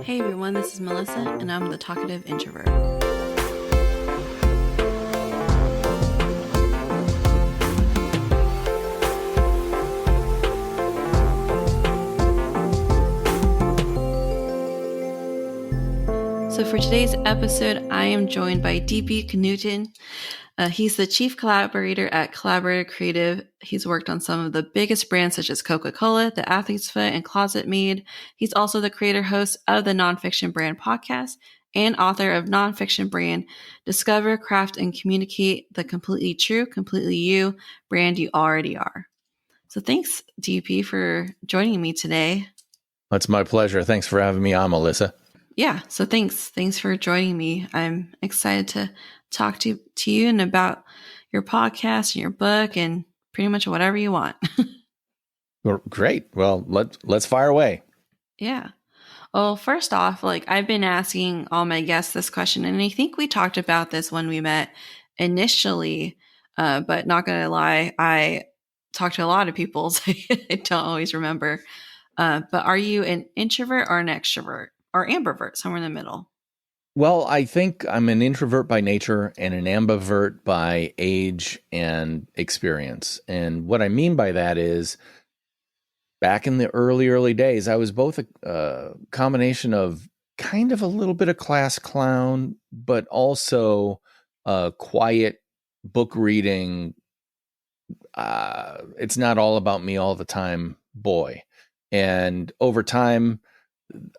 Hey everyone, this is Melissa, and I'm the talkative introvert. So for today's episode, I am joined by DP Knudten. He's the Chief Collaborator at Collaborator Creative. He's worked on some of the biggest brands such as Coca-Cola, The Athlete's Foot, and Closet Mead. He's also the creator host of the NONFICTION BRAND podcast and author of NONFICTION BRAND, Discover, Craft, and Communicate the Completely True, Completely You brand you already are. So thanks, DP, for joining me today. It's my pleasure. Thanks for having me on, Melissa. Yeah, so thanks for joining me. I'm excited to talk to you and about your podcast and your book and pretty much whatever you want. Well, great. Well, let's fire away. Yeah. Well, first off, I've been asking all my guests this question, and I think we talked about this when we met initially, but not gonna lie, I talked to a lot of people, so I don't always remember. But are you an introvert or an extrovert? Or ambivert, somewhere in the middle? Well, I think I'm an introvert by nature and an ambivert by age and experience. And what I mean by that is back in the early days, I was both a combination of kind of a little bit of class clown, but also a quiet book reading. It's not all about me all the time boy. And over time,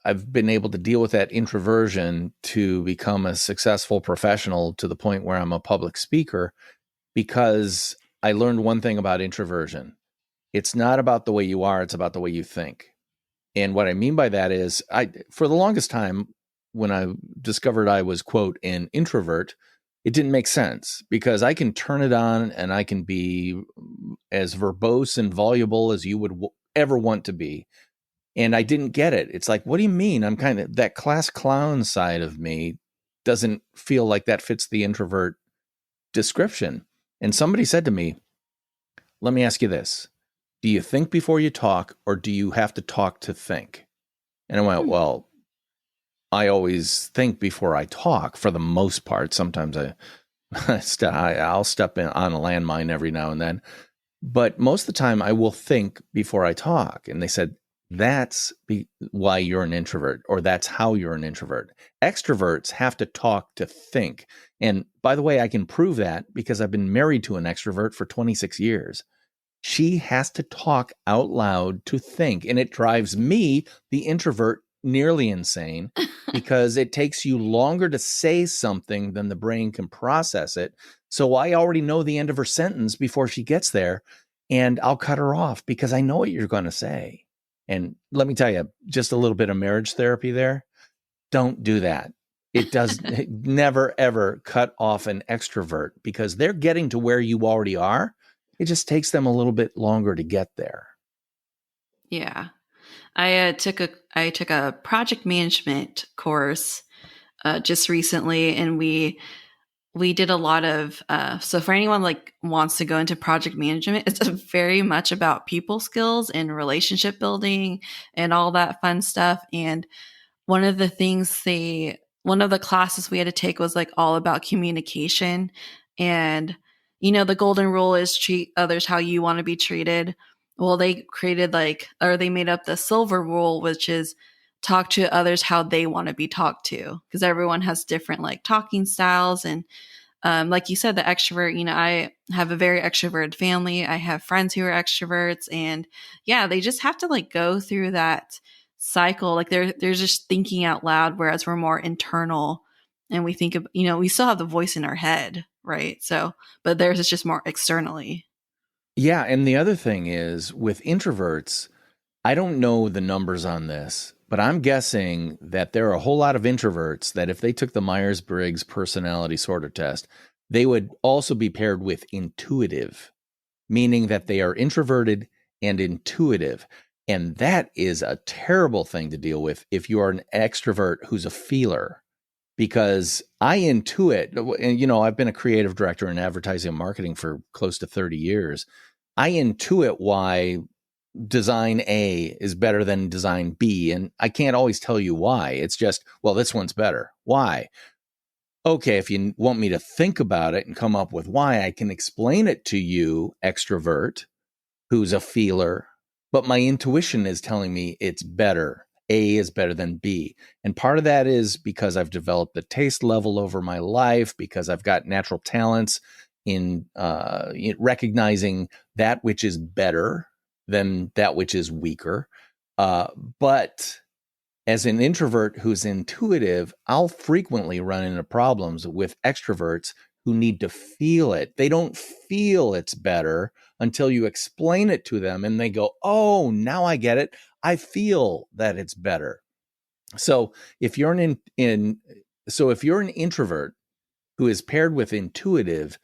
I've been able to deal with that introversion to become a successful professional to the point where I'm a public speaker, because I learned one thing about introversion. It's not about the way you are, it's about the way you think. And what I mean by that is, for the longest time, when I discovered I was, quote, an introvert, it didn't make sense because I can turn it on and I can be as verbose and voluble as you would ever want to be. And I didn't get it. It's like, what do you mean? I'm kind of, that class clown side of me doesn't feel like that fits the introvert description. And somebody said to me, let me ask you this. Do you think before you talk, or do you have to talk to think? And I went, well, I always think before I talk for the most part. Sometimes I'll step in on a landmine every now and then. But most of the time I will think before I talk. And they said, that's why you're an introvert, or that's how you're an introvert. Extroverts have to talk to think. And by the way, I can prove that because I've been married to an extrovert for 26 years. She has to talk out loud to think. And it drives me, the introvert, nearly insane because it takes you longer to say something than the brain can process it. So I already know the end of her sentence before she gets there, and I'll cut her off because I know what you're going to say. And let me tell you, just a little bit of marriage therapy there. Don't do that. It does never, ever cut off an extrovert because they're getting to where you already are. It just takes them a little bit longer to get there. Yeah. I took a project management course just recently, and we did a lot of so for anyone wants to go into project management, it's very much about people skills and relationship building and all that fun stuff. And one of the classes we had to take was all about communication. And the golden rule is treat others how you want to be treated. Well, they created they made up the silver rule, which is talk to others how they want to be talked to, because everyone has different talking styles. And like you said, the extrovert, I have a very extroverted family. I have friends who are extroverts, and yeah, they just have to go through that cycle. They're just thinking out loud, whereas we're more internal, and we think of, we still have the voice in our head, right? So, but theirs is just more externally. Yeah. And the other thing is with introverts, I don't know the numbers on this, but I'm guessing that there are a whole lot of introverts that if they took the Myers-Briggs personality sorter test, they would also be paired with intuitive, meaning that they are introverted and intuitive. And that is a terrible thing to deal with if you are an extrovert who's a feeler, because I intuit, and I've been a creative director in advertising and marketing for close to 30 years. I intuit why design A is better than design B. And I can't always tell you why. It's just, well, this one's better. Why? Okay, if you want me to think about it and come up with why, I can explain it to you, extrovert, who's a feeler. But my intuition is telling me it's better. A is better than B. And part of that is because I've developed the taste level over my life, because I've got natural talents in recognizing that which is better than that which is weaker. But as an introvert who's intuitive, I'll frequently run into problems with extroverts who need to feel it. They don't feel it's better until you explain it to them and they go, oh, now I get it. I feel that it's better. So if you're an introvert who is paired with intuitive,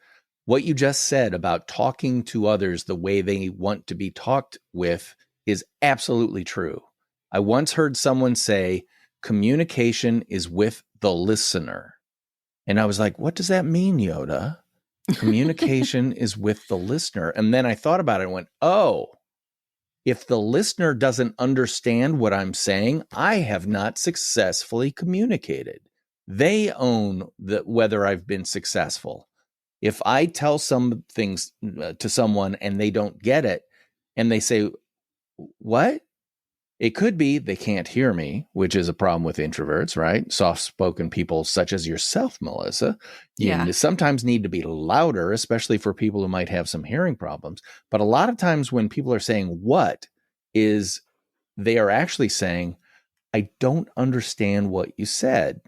what you just said about talking to others the way they want to be talked with is absolutely true. I once heard someone say, communication is with the listener. And I was like, what does that mean, Yoda? Communication is with the listener. And then I thought about it and went, oh, if the listener doesn't understand what I'm saying, I have not successfully communicated. They own whether I've been successful. If I tell some things to someone and they don't get it, and they say, what? It could be they can't hear me, which is a problem with introverts, right? Soft-spoken people such as yourself, Melissa. You sometimes need to be louder, especially for people who might have some hearing problems. But a lot of times when people are saying what is, they are actually saying, I don't understand what you said.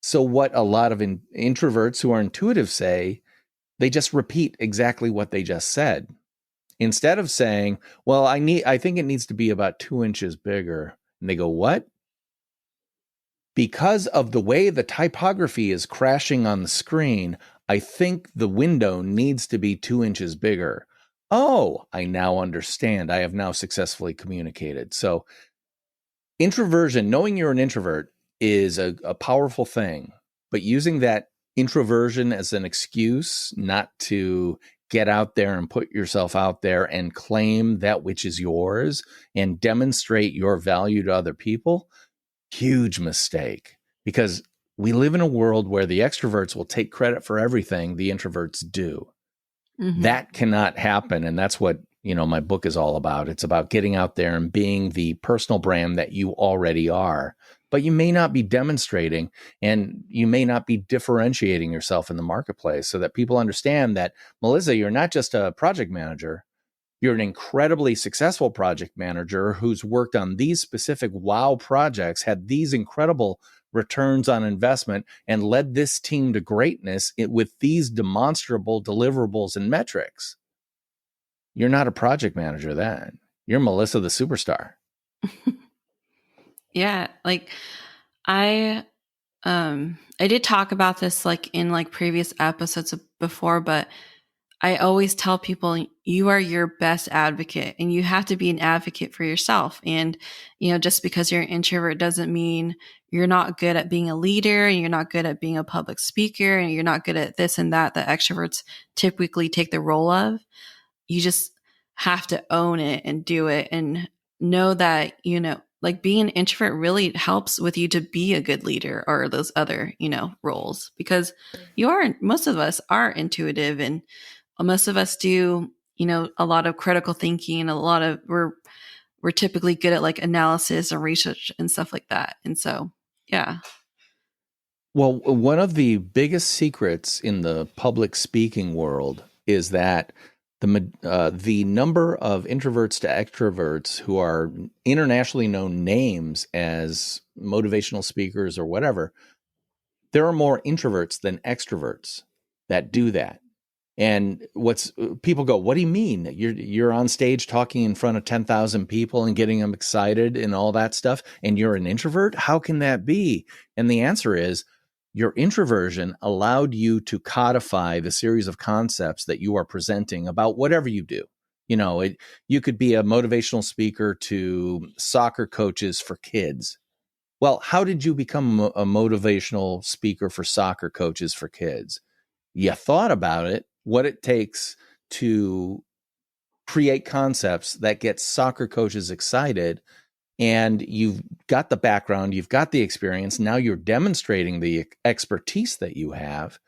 So what a lot of introverts who are intuitive say, they just repeat exactly what they just said. Instead of saying, well, I think it needs to be about 2 inches bigger. And they go, what? Because of the way the typography is crashing on the screen, I think the window needs to be 2 inches bigger. Oh, I now understand. I have now successfully communicated. So introversion, knowing you're an introvert is a powerful thing, but using that introversion as an excuse not to get out there and put yourself out there and claim that which is yours and demonstrate your value to other people, huge mistake. Because we live in a world where the extroverts will take credit for everything the introverts do. Mm-hmm. That cannot happen. And that's what, my book is all about. It's about getting out there and being the personal brand that you already are. But you may not be demonstrating and you may not be differentiating yourself in the marketplace so that people understand that, Melissa, you're not just a project manager. You're an incredibly successful project manager who's worked on these specific wow projects, had these incredible returns on investment, and led this team to greatness with these demonstrable deliverables and metrics. You're not a project manager then. You're Melissa the superstar. Yeah, like I did talk about this in previous episodes before, but I always tell people you are your best advocate and you have to be an advocate for yourself. And, just because you're an introvert doesn't mean you're not good at being a leader and you're not good at being a public speaker and you're not good at this and that extroverts typically take the role of. You just have to own it and do it and know that, being an introvert really helps with you to be a good leader or those other, roles, because most of us are intuitive and most of us do, a lot of critical thinking, we're typically good at analysis and research and stuff like that. And so, yeah. Well, one of the biggest secrets in the public speaking world is that the number of introverts to extroverts who are internationally known names as motivational speakers or whatever, there are more introverts than extroverts that do that. And people go, what do you mean? You're on stage talking in front of 10,000 people and getting them excited and all that stuff, and you're an introvert? How can that be? And the answer is, your introversion allowed you to codify the series of concepts that you are presenting about whatever you do. You could be a motivational speaker to soccer coaches for kids. Well, how did you become a motivational speaker for soccer coaches for kids? You thought about it, what it takes to create concepts that get soccer coaches excited, and you've got the background, you've got the experience. Now you're demonstrating the expertise that you have,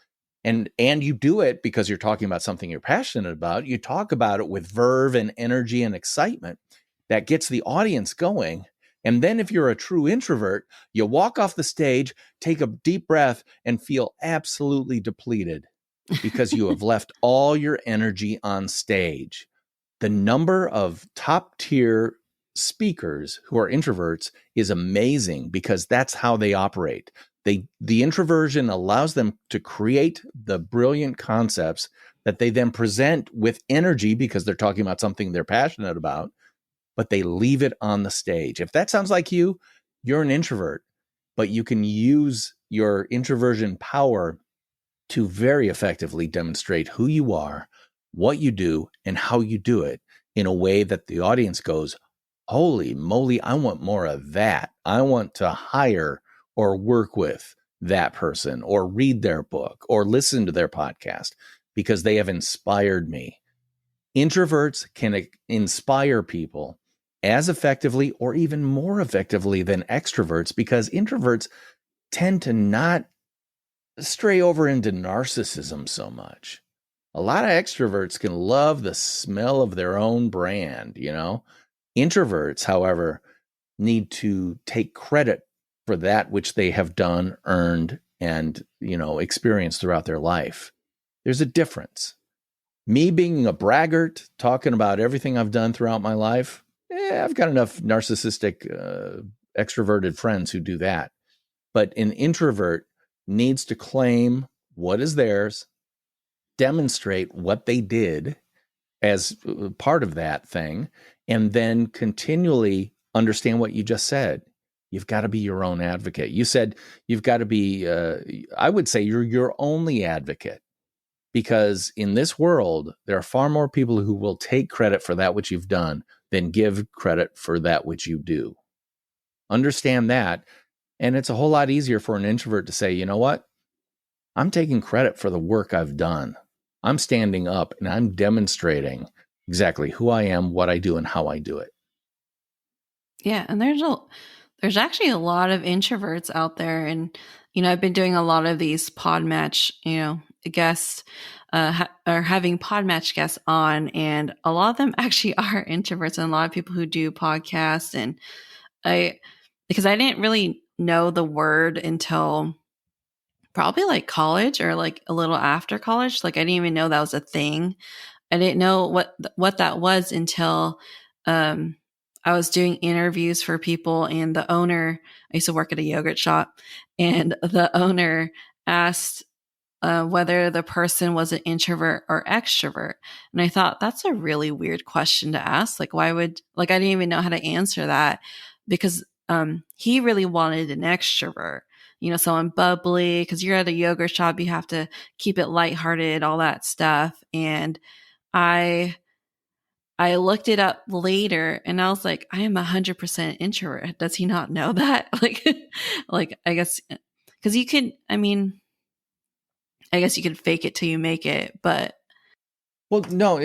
and you do it because you're talking about something you're passionate about. You talk about it with verve and energy and excitement that gets the audience going. And then if you're a true introvert, you walk off the stage, take a deep breath, and feel absolutely depleted because you have left all your energy on stage. The number of top tier speakers who are introverts is amazing because that's how they operate. The introversion allows them to create the brilliant concepts that they then present with energy because they're talking about something they're passionate about, but they leave it on the stage. If that sounds like you, you're an introvert, but you can use your introversion power to very effectively demonstrate who you are, what you do, and how you do it in a way that the audience goes, holy moly, I want more of that. I want to hire or work with that person or read their book or listen to their podcast because they have inspired me. Introverts can inspire people as effectively or even more effectively than extroverts because introverts tend to not stray over into narcissism so much. A lot of extroverts can love the smell of their own brand, you know? Introverts, however, need to take credit for that which they have done, earned, and, experienced throughout their life. There's a difference. Me being a braggart, talking about everything I've done throughout my life, I've got enough narcissistic, extroverted friends who do that. But an introvert needs to claim what is theirs, demonstrate what they did as part of that thing, and then continually understand what you just said. You've got to be your own advocate. You said you've got to be, I would say you're your only advocate, because in this world, there are far more people who will take credit for that which you've done than give credit for that which you do. Understand that. And it's a whole lot easier for an introvert to say, you know what? I'm taking credit for the work I've done. I'm standing up and I'm demonstrating exactly who I am, what I do, and how I do it. Yeah, and there's actually a lot of introverts out there, and I've been doing a lot of these Podmatch, guests, or having Podmatch guests on, and a lot of them actually are introverts, and a lot of people who do podcasts, and because I didn't really know the word until probably like college or like a little after college. Like I didn't even know that was a thing. I didn't know what that was until I was doing interviews for people, and the owner, I used to work at a yogurt shop, and the owner asked whether the person was an introvert or extrovert. And I thought that's a really weird question to ask. Like, why would, like, I didn't even know how to answer that because he really wanted an extrovert, someone bubbly, because you're at a yogurt shop, you have to keep it lighthearted, all that stuff. And I looked it up later and I was like, I am 100% introvert. Does he not know that? Like, I guess, because I guess you can fake it till you make it, but. Well, no,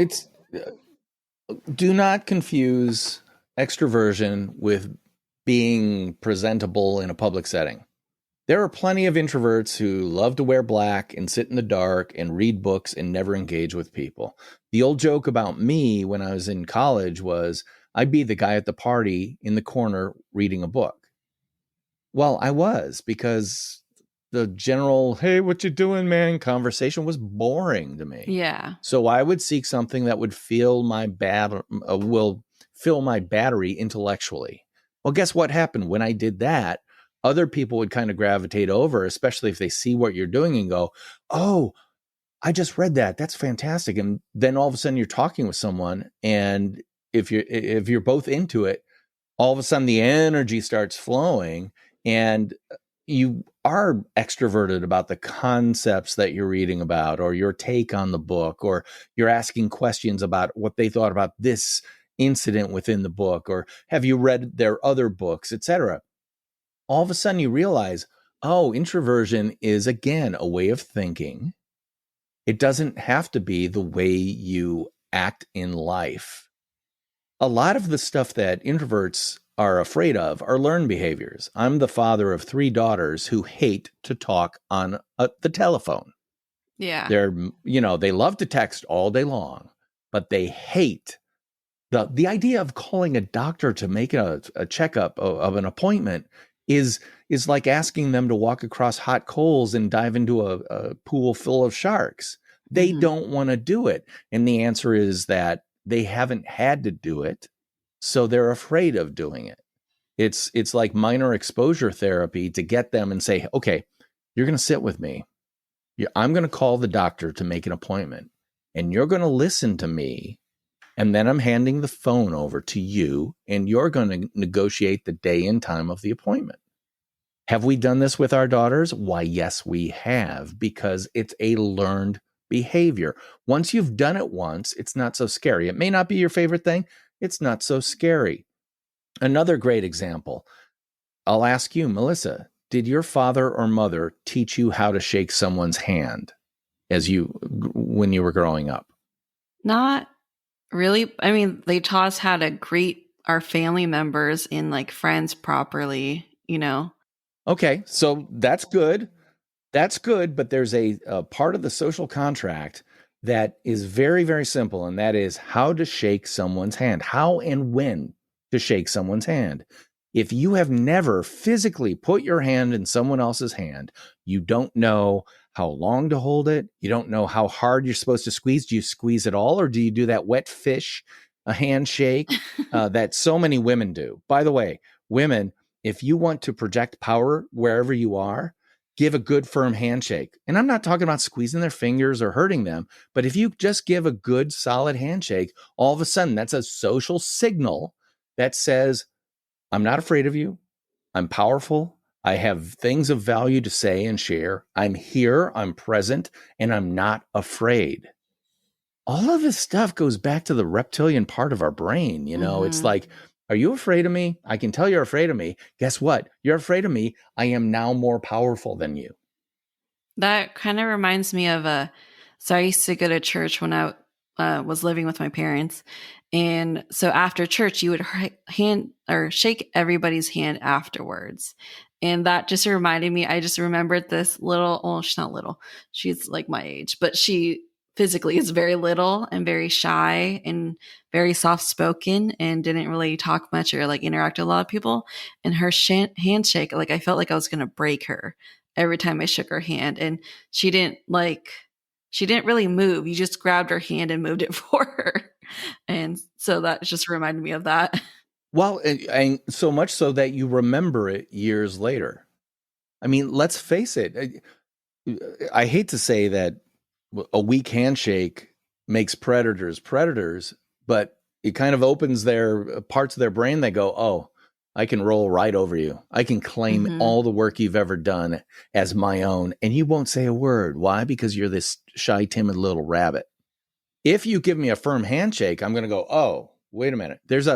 do not confuse extroversion with being presentable in a public setting. There are plenty of introverts who love to wear black and sit in the dark and read books and never engage with people. The old joke about me when I was in college was I'd be the guy at the party in the corner reading a book. Well, I was, because the general, hey, what you doing, man, conversation was boring to me. Yeah. So I would seek something that would fill my battery intellectually. Well, guess what happened when I did that? Other people would kind of gravitate over, especially if they see what you're doing and go, oh, I just read that. That's fantastic. And then all of a sudden you're talking with someone, and if you're both into it, all of a sudden the energy starts flowing, and you are extroverted about the concepts that you're reading about, or your take on the book, or you're asking questions about what they thought about this incident within the book, or have you read their other books, etc. All of a sudden you realize, oh, introversion is, again, a way of thinking. It doesn't have to be the way you act in life. A lot of the stuff that introverts are afraid of are learned behaviors. I'm the father of 3 daughters who hate to talk on the telephone. Yeah. They love to text all day long, but they hate the idea of calling a doctor to make a checkup of an appointment is like asking them to walk across hot coals and dive into a pool full of sharks. They don't want to do it. And the answer is that they haven't had to do it, so they're afraid of doing it. It's like minor exposure therapy to get them and say, okay, you're going to sit with me. I'm going to call the doctor to make an appointment, and you're going to listen to me. And then I'm handing the phone over to you, and you're going to negotiate the day and time of the appointment. Have we done this with our daughters? Why, yes, we have, because it's a learned behavior. Once you've done it once, it's not so scary. It may not be your favorite thing. It's not so scary. Another great example. I'll ask you, Melissa, did your father or mother teach you how to shake someone's hand when you were growing up? Not really. I mean, they taught us how to greet our family members and like friends properly, Okay, so that's good. That's good, but there's a part of the social contract that is very, very simple, and that is how to shake someone's hand, how and when to shake someone's hand. If you have never physically put your hand in someone else's hand, you don't know how long to hold it. You don't know how hard you're supposed to squeeze. Do you squeeze it all, or do you do that wet fish handshake that so many women do? By the way, women, if you want to project power wherever you are, give a good firm handshake. And I'm not talking about squeezing their fingers or hurting them, but if you just give a good solid handshake, all of a sudden that's a social signal that says, I'm not afraid of you. I'm powerful. I have things of value to say and share. I'm here, I'm present, and I'm not afraid. All of this stuff goes back to the reptilian part of our brain. It's like, are you afraid of me? I can tell you're afraid of me. Guess what? You're afraid of me. I am now more powerful than you. That kind of reminds me of so I used to go to church when I was living with my parents. And so after church, you would hand or shake everybody's hand afterwards. And that just reminded me, I just remembered this she's not little. She's like my age, but she physically is very little and very shy and very soft spoken and didn't really talk much or like interact with a lot of people. And her handshake, like I felt like I was going to break her every time I shook her hand. And she didn't really move. You just grabbed her hand and moved it for her. And so that just reminded me of that. Well, and so much so that you remember it years later. I mean, let's face it. I hate to say that a weak handshake makes predators, but it kind of opens their parts of their brain that go, oh, I can roll right over you. I can claim all the work you've ever done as my own, and you won't say a word. Why? Because you're this shy, timid little rabbit. If you give me a firm handshake, I'm going to go, oh, wait a minute. There's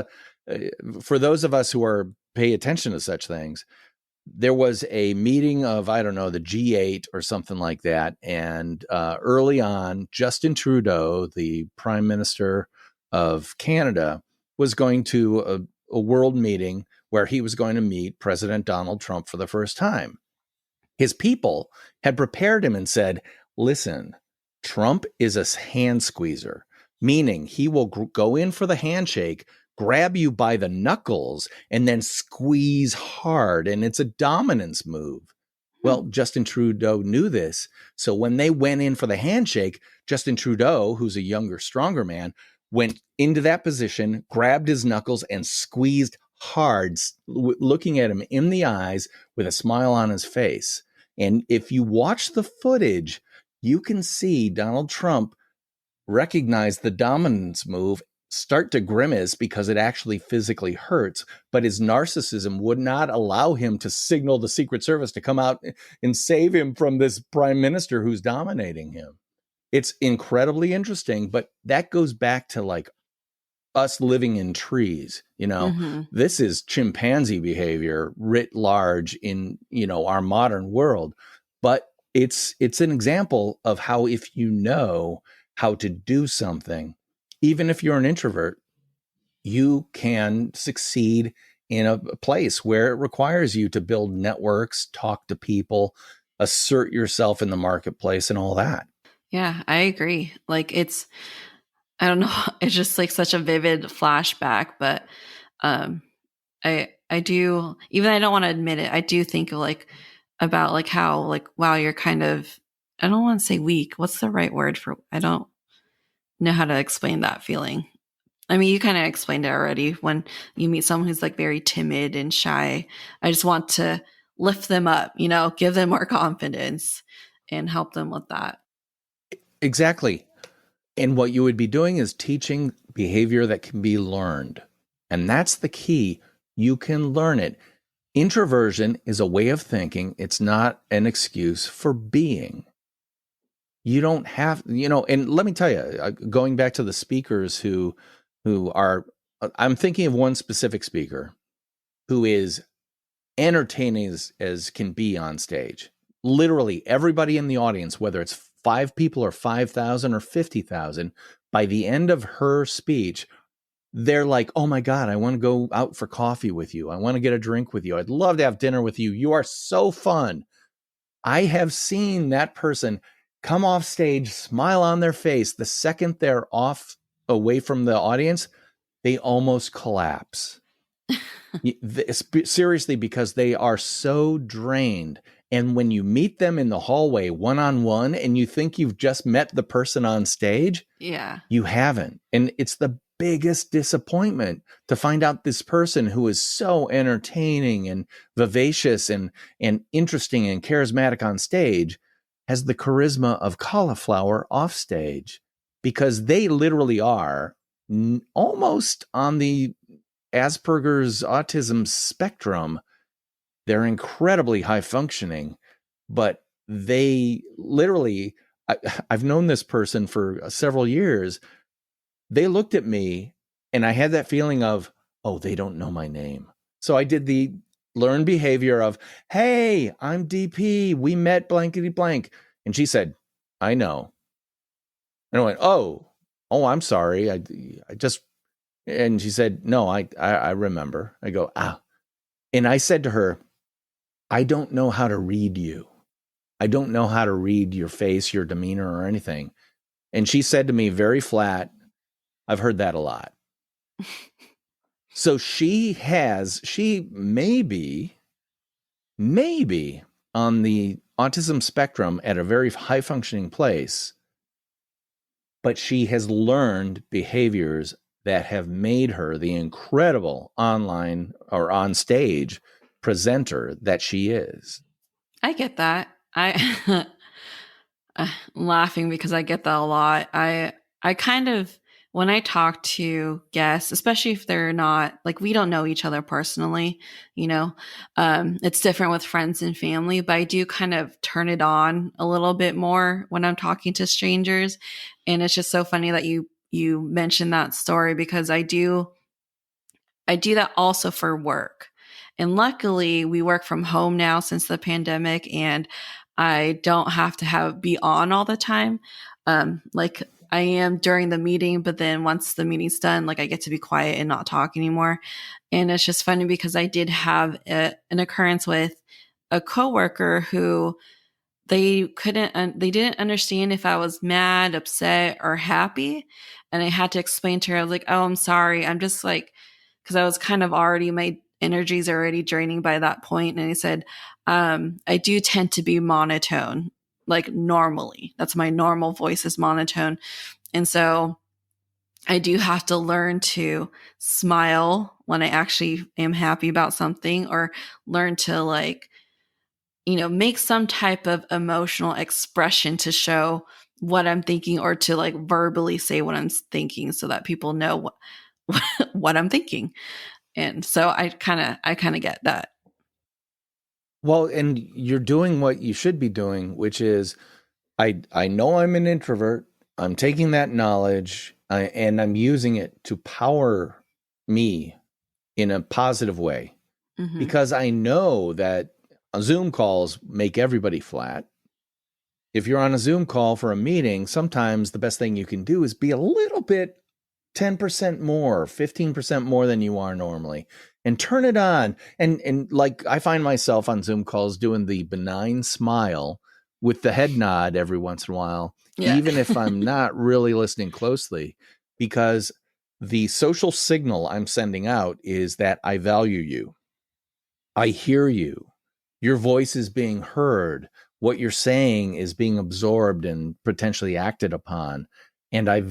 for those of us who pay attention to such things, there was a meeting of, I don't know, the G8 or something like that. And early on, Justin Trudeau, the Prime Minister of Canada, was going to a world meeting where he was going to meet President Donald Trump for the first time. His people had prepared him and said, listen, Trump is a hand squeezer, meaning he will go in for the handshake, grab you by the knuckles, and then squeeze hard. And it's a dominance move. Well, Justin Trudeau knew this. So when they went in for the handshake, Justin Trudeau, who's a younger, stronger man, went into that position, grabbed his knuckles, and squeezed hard, looking at him in the eyes with a smile on his face. And if you watch the footage, you can see Donald Trump recognize the dominance move, start to grimace because it actually physically hurts, but his narcissism would not allow him to signal the Secret Service to come out and save him from this prime minister who's dominating him. It's incredibly interesting, but that goes back to like us living in trees. This is chimpanzee behavior writ large in, our modern world, but it's an example of how if you know how to do something, even if you're an introvert, you can succeed in a place where it requires you to build networks, talk to people, assert yourself in the marketplace and all that. Yeah, I agree. Like I don't know, it's just like such a vivid flashback, but um I do, even I don't want to admit it, I do think of like about like how like wow, you're kind of, I don't want to say weak. What's the right word for, I don't know how to explain that feeling. I mean, you kind of explained it already when you meet someone who's like very timid and shy. I just want to lift them up, give them more confidence and help them with that. Exactly. And what you would be doing is teaching behavior that can be learned. And that's the key. You can learn it. Introversion is a way of thinking. It's not an excuse for being. You don't have, and let me tell you, going back to the speakers who are, I'm thinking of one specific speaker who is entertaining as can be on stage. Literally everybody in the audience, whether it's 5 people or 5,000 or 50,000, by the end of her speech, they're like, oh my God, I want to go out for coffee with you. I want to get a drink with you. I'd love to have dinner with you. You are so fun. I have seen that person come off stage, smile on their face. The second they're off away from the audience, they almost collapse. Seriously, because they are so drained. And when you meet them in the hallway one-on-one and you think you've just met the person on stage, Yeah. you haven't. And it's the biggest disappointment to find out this person who is so entertaining and vivacious and interesting and charismatic on stage has the charisma of cauliflower off stage, because they literally are almost on the Asperger's autism spectrum. They're incredibly high functioning, but they literally, I've known this person for several years. They looked at me and I had that feeling of, oh, they don't know my name. So I did the learned behavior of, hey, I'm DP. We met blankety blank. And she said, I know. And I went, oh, I'm sorry. I just, and she said, no, I remember. I go, ah. And I said to her, I don't know how to read you. I don't know how to read your face, your demeanor, or anything. And she said to me very flat, I've heard that a lot. So she may be on the autism spectrum at a very high functioning place, but she has learned behaviors that have made her the incredible online or on stage presenter that she is. I get that. I'm laughing because I get that a lot. I kind of, when I talk to guests, especially if they're not like, we don't know each other personally, it's different with friends and family, but I do kind of turn it on a little bit more when I'm talking to strangers. And it's just so funny that you mentioned that story, because I do that also for work. And luckily we work from home now since the pandemic, and I don't have to be on all the time. Like I am during the meeting, but then once the meeting's done, like I get to be quiet and not talk anymore. And it's just funny because I did have an occurrence with a coworker who they didn't understand if I was mad, upset, or happy. And I had to explain to her, I was like, oh, I'm sorry. I'm just like, because I was kind of already, my energy's already draining by that point. And I said, I do tend to be monotone, like normally. That's my normal voice is monotone. And so I do have to learn to smile when I actually am happy about something, or learn to like, make some type of emotional expression to show what I'm thinking, or to like verbally say what I'm thinking so that people know what I'm thinking. And so I kind of get that. Well, and you're doing what you should be doing, which is I know I'm an introvert. I'm taking that knowledge and I'm using it to power me in a positive way, because I know that Zoom calls make everybody flat. If you're on a Zoom call for a meeting, sometimes the best thing you can do is be a little bit 10% more, 15% more than you are normally, and turn it on. And like I find myself on Zoom calls doing the benign smile with the head nod every once in a while, Yeah. even if I'm not really listening closely, because the social signal I'm sending out is that I value you. I hear you. Your voice is being heard. What you're saying is being absorbed and potentially acted upon. And I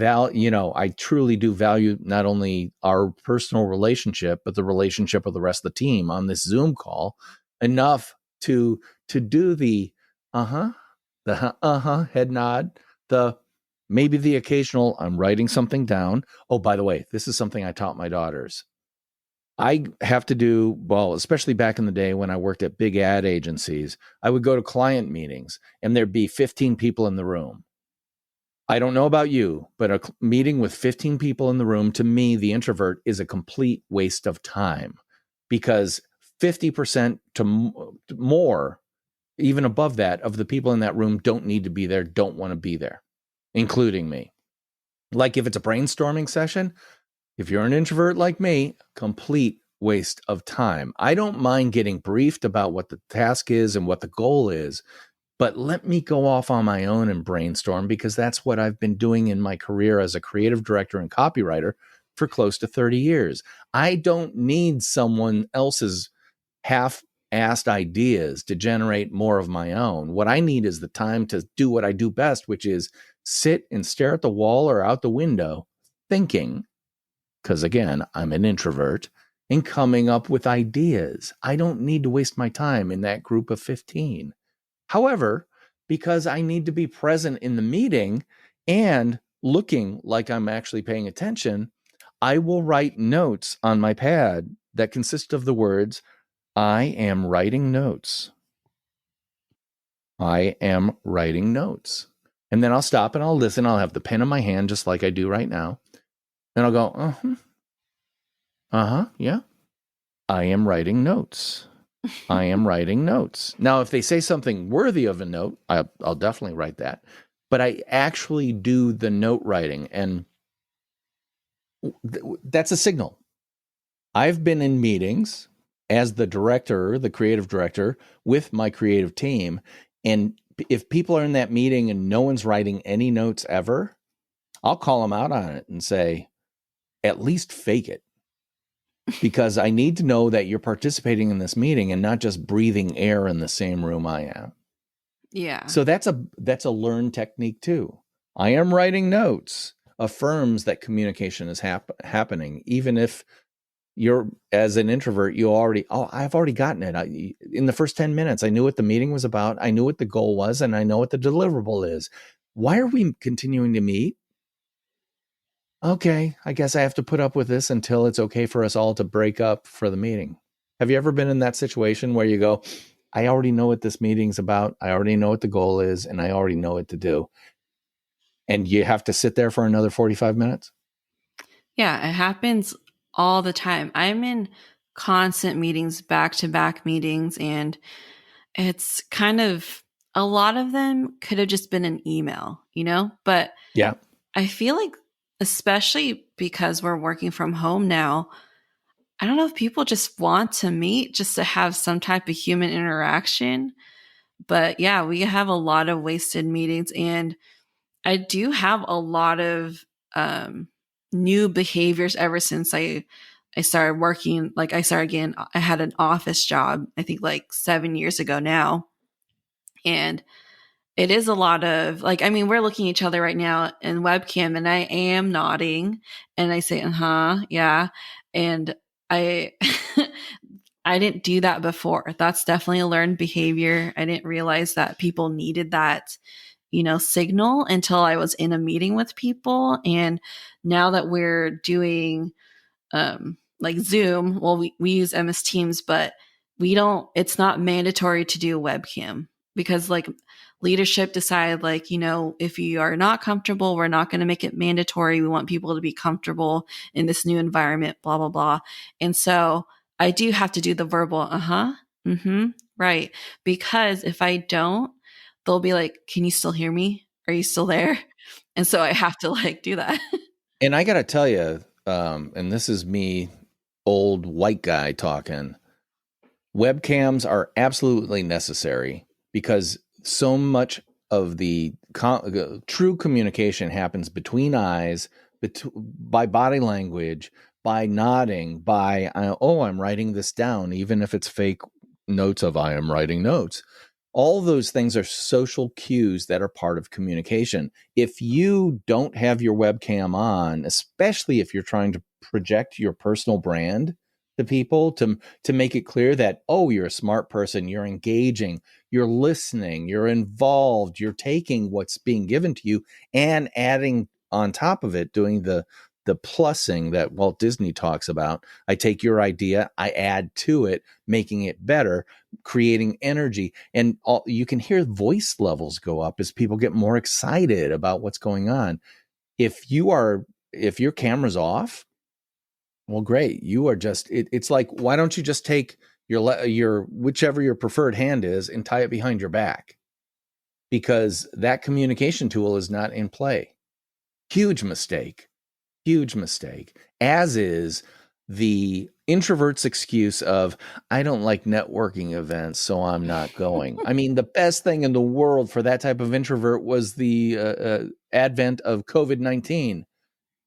truly do value not only our personal relationship, but the relationship of the rest of the team on this Zoom call enough to do the uh-huh, the uh-huh head nod, the maybe the occasional I'm writing something down. Oh, by the way, this is something I taught my daughters. I have to do, well, especially back in the day when I worked at big ad agencies, I would go to client meetings and there'd be 15 people in the room. I don't know about you, but a meeting with 15 people in the room, to me, the introvert, is a complete waste of time, because 50% to more, even above that, of the people in that room don't need to be there, don't want to be there, including me. Like if it's a brainstorming session, if you're an introvert like me, complete waste of time. I don't mind getting briefed about what the task is and what the goal is, but let me go off on my own and brainstorm, because that's what I've been doing in my career as a creative director and copywriter for close to 30 years. I don't need someone else's half-assed ideas to generate more of my own. What I need is the time to do what I do best, which is sit and stare at the wall or out the window thinking, because again, I'm an introvert, and coming up with ideas. I don't need to waste my time in that group of 15. However, because I need to be present in the meeting and looking like I'm actually paying attention, I will write notes on my pad that consist of the words, I am writing notes. I am writing notes. And then I'll stop and I'll listen. I'll have the pen in my hand just like I do right now. And I'll go, yeah. I am writing notes. I am writing notes. Now, if they say something worthy of a note, I'll definitely write that. But I actually do the note writing, and that's a signal. I've been in meetings as the director, the creative director, with my creative team. And if people are in that meeting and no one's writing any notes ever, I'll call them out on it and say, at least fake it. Because I need to know that you're participating in this meeting and not just breathing air in the same room I am. Yeah. So that's a learned technique too. I am writing notes affirms that communication is happening, even if you're, as an introvert, I've already gotten it. In the first 10 minutes, I knew what the meeting was about. I knew what the goal was, and I know what the deliverable is. Why are we continuing to meet? Okay, I guess I have to put up with this until it's okay for us all to break up for the meeting. Have you ever been in that situation where you go, I already know what this meeting's about. I already know what the goal is, and I already know what to do. And you have to sit there for another 45 minutes? Yeah, it happens all the time. I'm in constant meetings, back to back meetings, and it's kind of a lot of them could have just been an email, But Yeah. I feel like, especially because we're working from home now, I don't know if people just want to meet just to have some type of human interaction. But yeah, we have a lot of wasted meetings, and I do have a lot of new behaviors ever since I started working. Like I started again, I had an office job, I think like 7 years ago now. And it is a lot of like, I mean, we're looking at each other right now in webcam, and I am nodding and I say, yeah. And I, I didn't do that before. That's definitely a learned behavior. I didn't realize that people needed that, signal until I was in a meeting with people. And now that we're doing like Zoom, well, we use MS Teams, but it's not mandatory to do a webcam, because like leadership decided, like, if you are not comfortable, we're not going to make it mandatory. We want people to be comfortable in this new environment, blah, blah, blah. And so I do have to do the verbal, right. Because if I don't, they'll be like, can you still hear me? Are you still there? And so I have to like do that. And I got to tell you, and this is me, old white guy talking, webcams are absolutely necessary because so much of the true communication happens between eyes, by body language, by nodding, by, oh, I'm writing this down, even if it's fake notes of I am writing notes. All those things are social cues that are part of communication. If you don't have your webcam on, especially if you're trying to project your personal brand to people, to make it clear that, oh, you're a smart person, you're engaging, you're listening, you're involved, you're taking what's being given to you and adding on top of it, doing the plussing that Walt Disney talks about. I take your idea, I add to it, making it better, creating energy, and you can hear voice levels go up as people get more excited about what's going on. If your camera's off, well, great. You are just, it's like, why don't you just take your whichever your preferred hand is and tie it behind your back? Because that communication tool is not in play. Huge mistake. Huge mistake. As is the introvert's excuse of, I don't like networking events, so I'm not going. I mean, the best thing in the world for that type of introvert was the advent of COVID-19.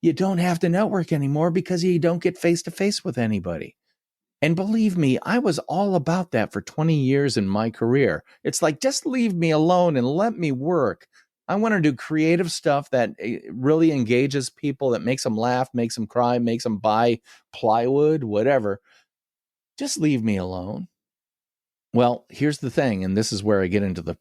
You don't have to network anymore because you don't get face to face with anybody. And believe me, I was all about that for 20 years in my career. It's like, just leave me alone and let me work. I want to do creative stuff that really engages people, that makes them laugh, makes them cry, makes them buy plywood, whatever. Just leave me alone. Well, here's the thing, and this is where I get into the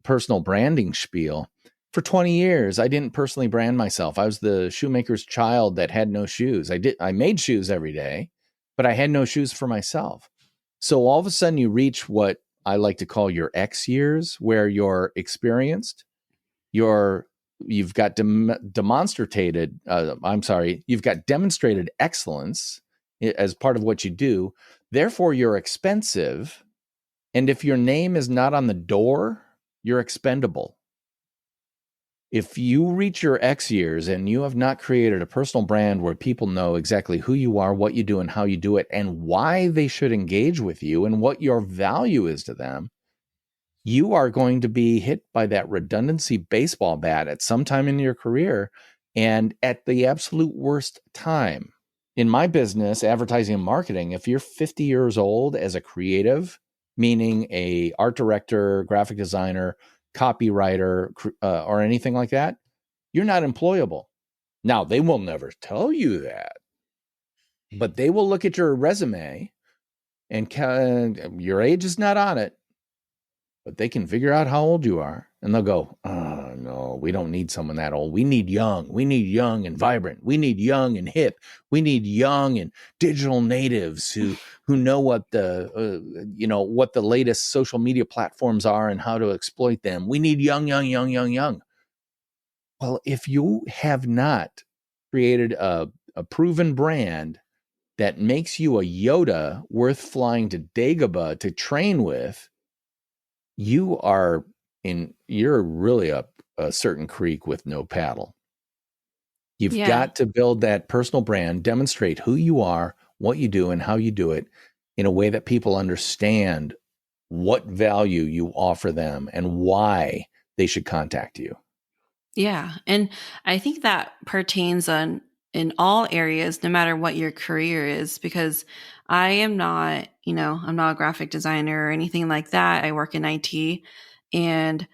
personal branding spiel. For 20 years, I didn't personally brand myself. I was the shoemaker's child that had no shoes. I made shoes every day, but I had no shoes for myself. So all of a sudden you reach what I like to call your X years, where you're experienced, you've got demonstrated excellence as part of what you do. Therefore, you're expensive. And if your name is not on the door, you're expendable. If you reach your X years and you have not created a personal brand where people know exactly who you are, what you do, and how you do it, and why they should engage with you and what your value is to them, you are going to be hit by that redundancy baseball bat at some time in your career, and at the absolute worst time. In my business, advertising and marketing, if you're 50 years old as a creative, meaning a art director, graphic designer, copywriter, or anything like that, you're not employable. Now, they will never tell you that, but they will look at your resume and your age is not on it, but they can figure out how old you are, and they'll go, oh, no, we don't need someone that old. We need young. We need young and vibrant. We need young and hip. We need young and digital natives who know what what the latest social media platforms are and how to exploit them. We need young, young, young, young, young. Well, if you have not created a proven brand that makes you a Yoda worth flying to Dagobah to train with, you're really up a certain creek with no paddle. You've got to build that personal brand, demonstrate who you are, what you do, and how you do it in a way that people understand what value you offer them and why they should contact you. Yeah. And I think that pertains in all areas, no matter what your career is, because I am not, I'm not a graphic designer or anything like that. I work in IT, and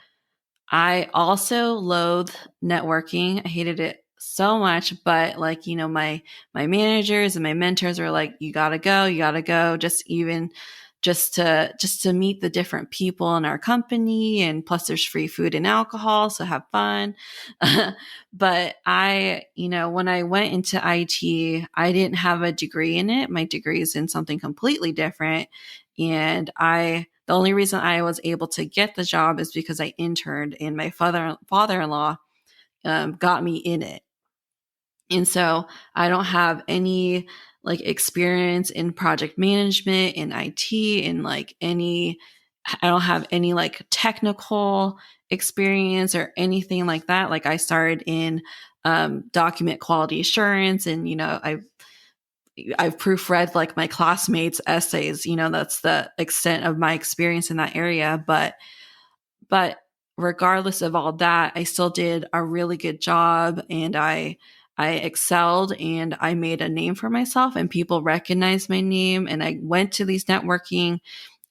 I also loathe networking. I hated it so much, but my managers and my mentors were like, you gotta go, just to meet the different people in our company, and plus there's free food and alcohol, so have fun. But when I went into IT, I didn't have a degree in it. My degree is in something completely different, and the only reason I was able to get the job is because I interned, and my father-in-law got me in it. And so I don't have any experience in project management, in IT, I don't have any technical experience or anything like that. I started in document quality assurance, and I've proofread like my classmates' essays. That's the extent of my experience in that area. But regardless of all that, I still did a really good job, and I excelled, and I made a name for myself, and people recognized my name. And I went to these networking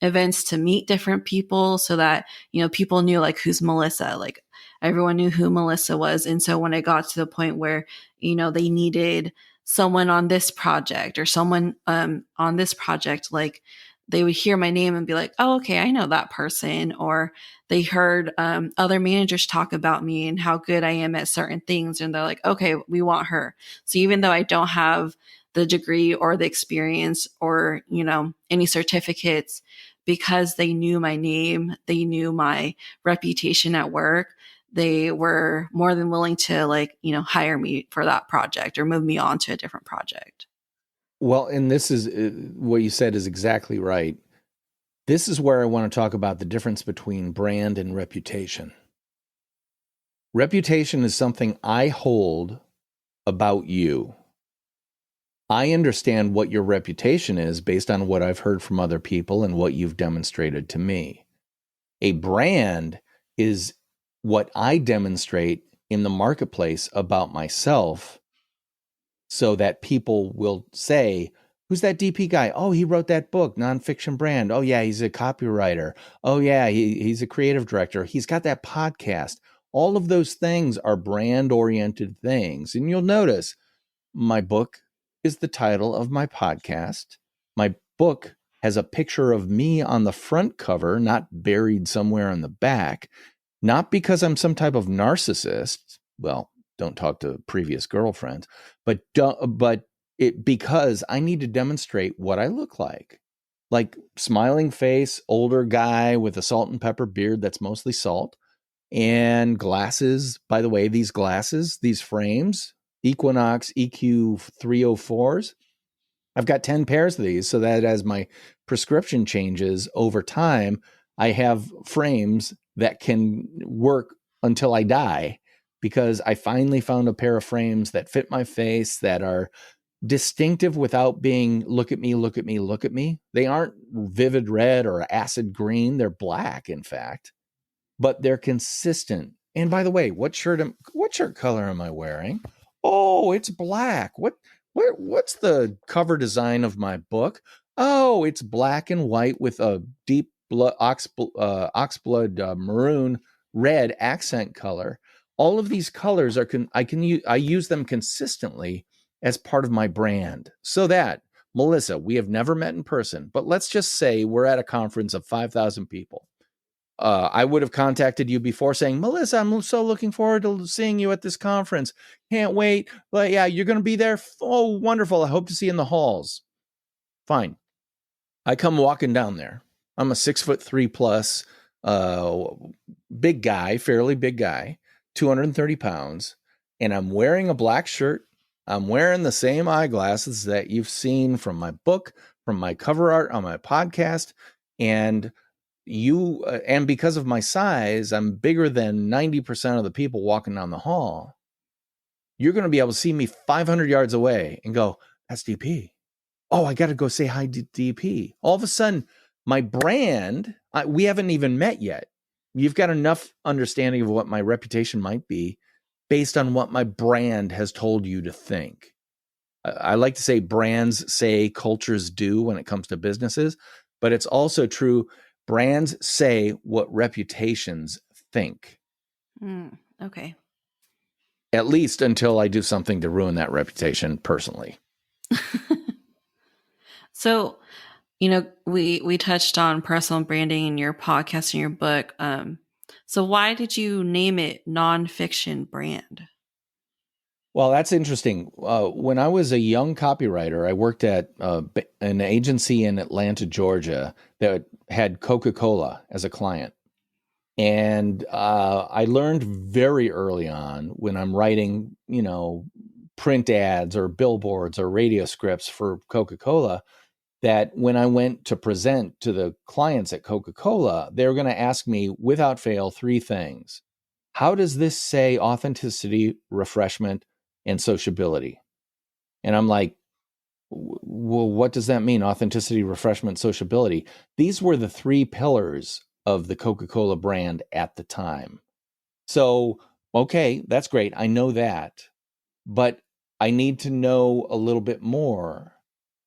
events to meet different people so that, people knew like, who's Melissa? Like, everyone knew who Melissa was. And so when I got to the point where, they needed someone on this project or someone on this project, like, they would hear my name and be like, oh, okay, I know that person. Or they heard other managers talk about me and how good I am at certain things. And they're like, okay, we want her. So even though I don't have the degree or the experience or, any certificates, because they knew my name, they knew my reputation at work, they were more than willing to hire me for that project or move me on to a different project. Well, and this is what you said is exactly right. This is where I want to talk about the difference between brand and reputation. Reputation is something I hold about you. I understand what your reputation is based on what I've heard from other people and what you've demonstrated to me. A brand is what I demonstrate in the marketplace about myself, so that people will say, who's that DP guy? Oh, he wrote that book, Nonfiction Brand. Oh, yeah, he's a copywriter. Oh, yeah, he's a creative director. He's got that podcast. All of those things are brand-oriented things. And you'll notice my book is the title of my podcast. My book has a picture of me on the front cover, not buried somewhere in the back, not because I'm some type of narcissist. Well, don't talk to previous girlfriends, but because I need to demonstrate what I look like smiling face, older guy with a salt and pepper beard that's mostly salt, and glasses. By the way, these glasses, these frames, Equinox EQ 304s, I've got 10 pairs of these so that as my prescription changes over time, I have frames that can work until I die, because I finally found a pair of frames that fit my face, that are distinctive without being, look at me, look at me, look at me. They aren't vivid red or acid green. They're black, in fact, but they're consistent. And by the way, what shirt color am I wearing? Oh, it's black. What's the cover design of my book? Oh, it's black and white with a deep oxblood maroon red accent color. All of these colors I use them consistently as part of my brand. So that, Melissa, we have never met in person, but let's just say we're at a conference of 5,000 people. I would have contacted you before saying, Melissa, I'm so looking forward to seeing you at this conference. Can't wait. But yeah, you're going to be there. Oh, wonderful. I hope to see you in the halls. Fine. I come walking down there. I'm a 6'3" plus, big guy, fairly big guy, 230 pounds. And I'm wearing a black shirt. I'm wearing the same eyeglasses that you've seen from my book, from my cover art on my podcast. And because of my size, I'm bigger than 90% of the people walking down the hall. You're going to be able to see me 500 yards away and go, that's DP. Oh, I got to go say hi to DP. All of a sudden, my brand, we haven't even met yet. You've got enough understanding of what my reputation might be based on what my brand has told you to think. I like to say brands say, cultures do when it comes to businesses, but it's also true. Brands say what reputations think. Okay. At least until I do something to ruin that reputation personally. So, we touched on personal branding in your podcast and your book. So why did you name it Nonfiction Brand? Well, that's interesting. When I was a young copywriter, I worked at an agency in Atlanta, Georgia that had Coca-Cola as a client. And I learned very early on, when I'm writing, print ads or billboards or radio scripts for Coca-Cola, that when I went to present to the clients at Coca-Cola, they were going to ask me without fail 3 things. How does this say authenticity, refreshment, and sociability? And I'm like, well, what does that mean? Authenticity, refreshment, sociability. These were the 3 pillars of the Coca-Cola brand at the time. So, okay, that's great. I know that, but I need to know a little bit more.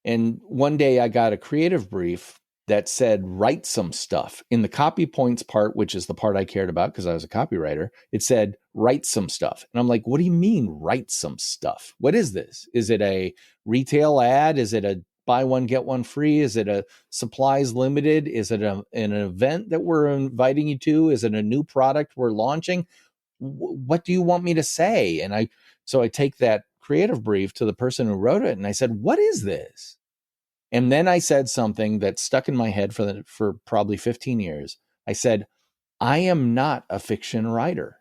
And one day I got a creative brief that said, write some stuff. In the copy points part, which is the part I cared about because I was a copywriter, it said, write some stuff. And I'm like, what do you mean, write some stuff? What is this? Is it a retail ad? Is it a buy one, get one free? Is it a supplies limited? Is it an event that we're inviting you to? Is it a new product we're launching? What do you want me to say? And I take that creative brief to the person who wrote it and I said, what is this? And then I said something that stuck in my head for probably 15 years. I said, I am not a fiction writer.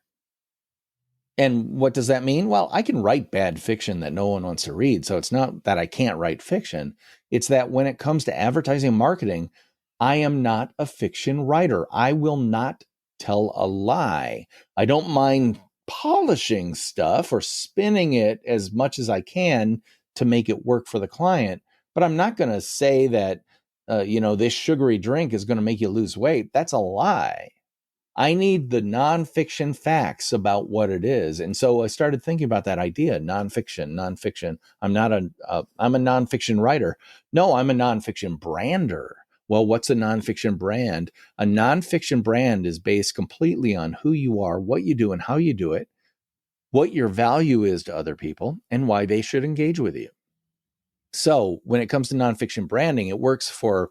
And what does that mean? Well, I can write bad fiction that no one wants to read. So it's not that I can't write fiction. It's that when it comes to advertising and marketing, I am not a fiction writer. I will not tell a lie. I don't mind polishing stuff or spinning it as much as I can to make it work for the client. But I'm not going to say that, this sugary drink is going to make you lose weight. That's a lie. I need the nonfiction facts about what it is. And so I started thinking about that idea, nonfiction. I'm a nonfiction writer. No, I'm a nonfiction brander. Well, what's a nonfiction brand? A nonfiction brand is based completely on who you are, what you do, and how you do it, what your value is to other people, and why they should engage with you. So when it comes to nonfiction branding, it works for